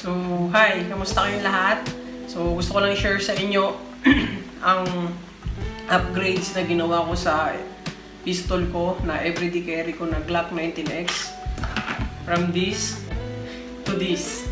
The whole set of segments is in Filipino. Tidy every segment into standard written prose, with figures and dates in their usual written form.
So, hi! Kamusta kayong lahat? So, gusto ko lang i-share sa inyo ang upgrades na ginawa ko sa pistol ko na everyday carry ko na Glock 19X. From this to this.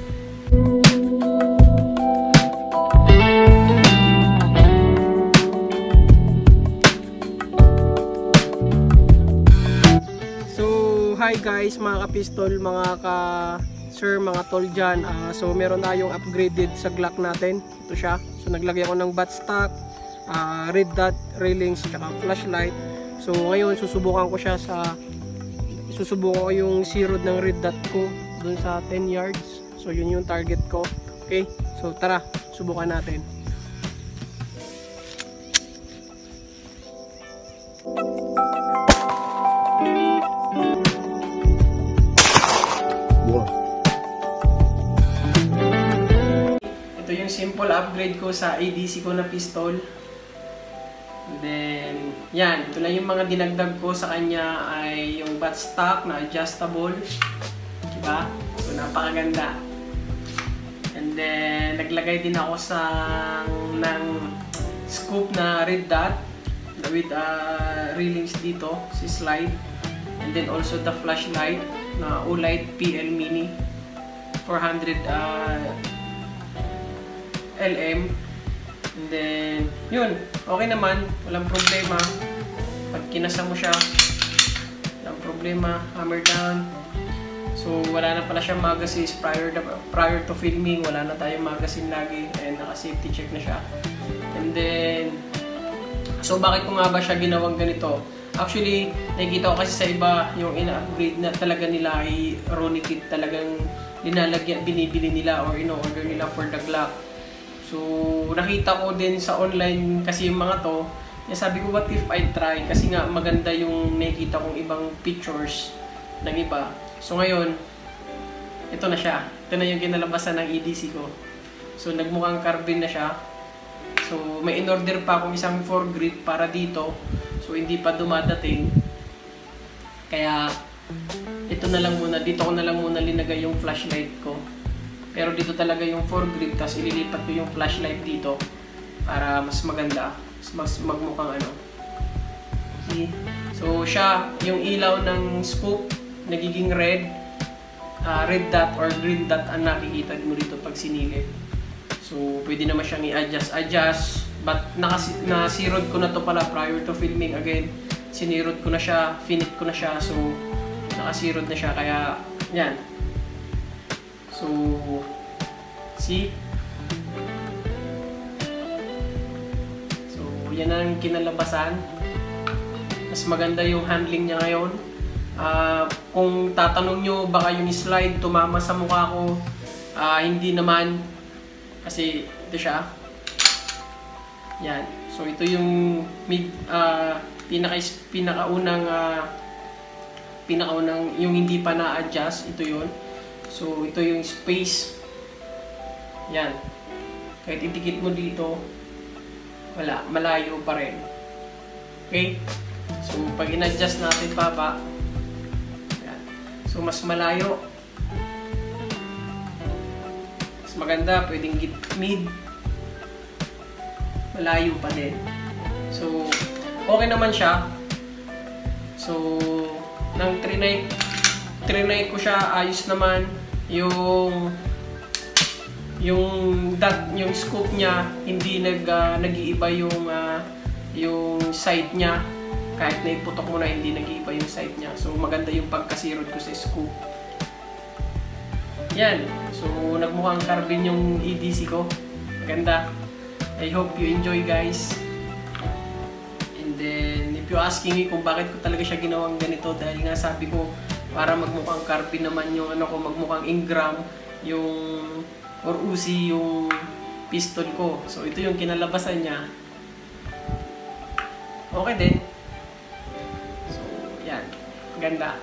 So, hi guys, mga ka-pistol, mga ka-sir, mga tol dyan. So, meron tayong upgraded sa Glock natin. Ito siya. So, naglagay ako ng buttstock, red dot railings, tsaka flashlight. So, ngayon, susubukan ko yung zero ng red dot ko dun sa 10 yards. So, yun yung target ko. Okay? So, tara, subukan natin. Ito yung simple upgrade ko sa ADC ko na pistol. Then, yan. Ito lang yung mga dinagdag ko sa kanya ay yung buttstock na adjustable. Diba? So, napakaganda. And then, naglagay din ako ng scoop na red dot with railings dito, si slide. And then also the flashlight na Olight PL Mini 400 LM. And then, yun, okay naman, walang problema. Pag kinasa mo siya, walang problema, hammer down. So, wala na pala siyang magazines prior to filming, wala na tayong magazine lagi, and naka-safety check na siya. And then, so bakit ko nga ba siya ginawang ganito? Actually, nakikita ko kasi sa iba, yung ina-upgrade na talaga nila ay Ronnie kit, talagang linalagyan, binibili nila or ino-order nila for the Glock. So, nakita ko din sa online kasi yung mga to, sabi ko, what if I try? Kasi nga maganda yung nakikita kong ibang pictures ng iba. So ngayon, ito na siya. Ito na yung kinalabasan ng EDC ko. So, nagmukhang carbine na siya. So, may in-order pa akong isang foregrip para dito. So, hindi pa dumadating. Kaya, ito na lang muna. Dito ko na lang muna linagay yung flashlight ko. Pero dito talaga yung foregrip, tapos ililipat ko yung flashlight dito para mas maganda, mas magmukhang ano. See? So siya, yung ilaw ng scoop nagiging red, red dot or green dot ang nakikita mo dito pag sinilip. So pwede naman siyang i-adjust, but nasirod ko na to pala prior to filming. Again, sinirod ko na siya, finit ko na siya, so nakasirod na siya, kaya yan. So, see? So, yan ang kinalabasan. Mas maganda yung handling niya ngayon. Kung tatanong nyo, baka yung slide tumama sa mukha ko, hindi naman. Kasi ito siya. Yan. So, ito yung pinakaunang yung hindi pa na-adjust. Ito yun. So, ito yung space. Yan. Kahit itikit mo dito, wala. Malayo pa rin. Okay? So, pag in-adjust natin baba, yan. So, mas malayo. Mas maganda. Pwedeng mid. Malayo pa din. So, okay naman siya. So, nang trinay ko siya, ayos naman. Yung scoop niya, hindi nag-iiba yung side niya. Kahit na iputok mo na, hindi nag-iiba yung side niya. So maganda yung pagkasirod ko sa scoop. Yan. So nagmukhang carbine yung EDC ko. Maganda. I hope you enjoy, guys. And then if you asking me kung bakit ko talaga siya ginawang ganito, dahil nga sabi ko, para magmukhang carbine naman yung ano ko, magmukhang Ingram yung or Uzi yung pistol ko. So ito yung kinalabasan niya. Okay din. So yan, ganda.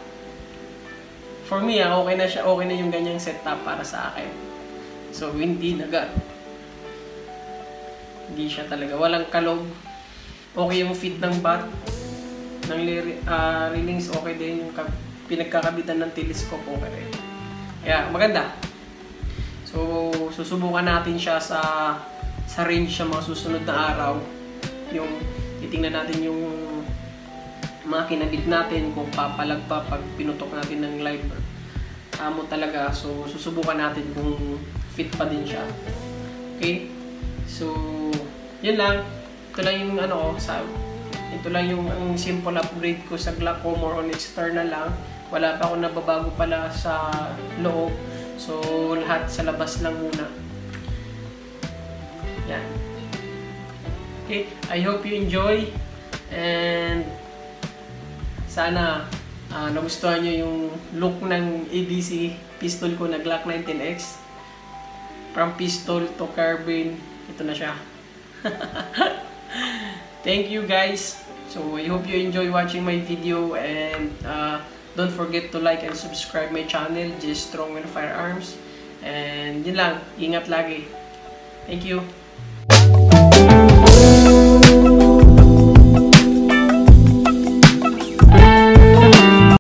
For me, okay na siya, okay na yung ganyang setup para sa akin. So hindi siya talaga, walang kalog. Okay yung fit ng butt ng railings, okay din yung pinagkakabitan ng telescope, okay rin. Kaya maganda. So susubukan natin siya sa range sa mga susunod na araw. Yung titingnan natin yung mga kinabit natin kung papalag pa pag pinutok natin ng live amo talaga. So susubukan natin kung fit pa din siya. Okay? So yun lang. Ito lang yung ito lang yung ang simple upgrade ko sa Glock ko, more on external lang. Wala pa akong nababago pala sa loob. So lahat sa labas lang muna. Yan. Okay, I hope you enjoy and sana nagustuhan nyo yung look ng ABC pistol ko na Glock 19X. From pistol to carbine, ito na siya. Thank you guys. So I hope you enjoy watching my video and don't forget to like and subscribe my channel, J Strong with Firearms. And yun lang, ingat lagi. Thank you.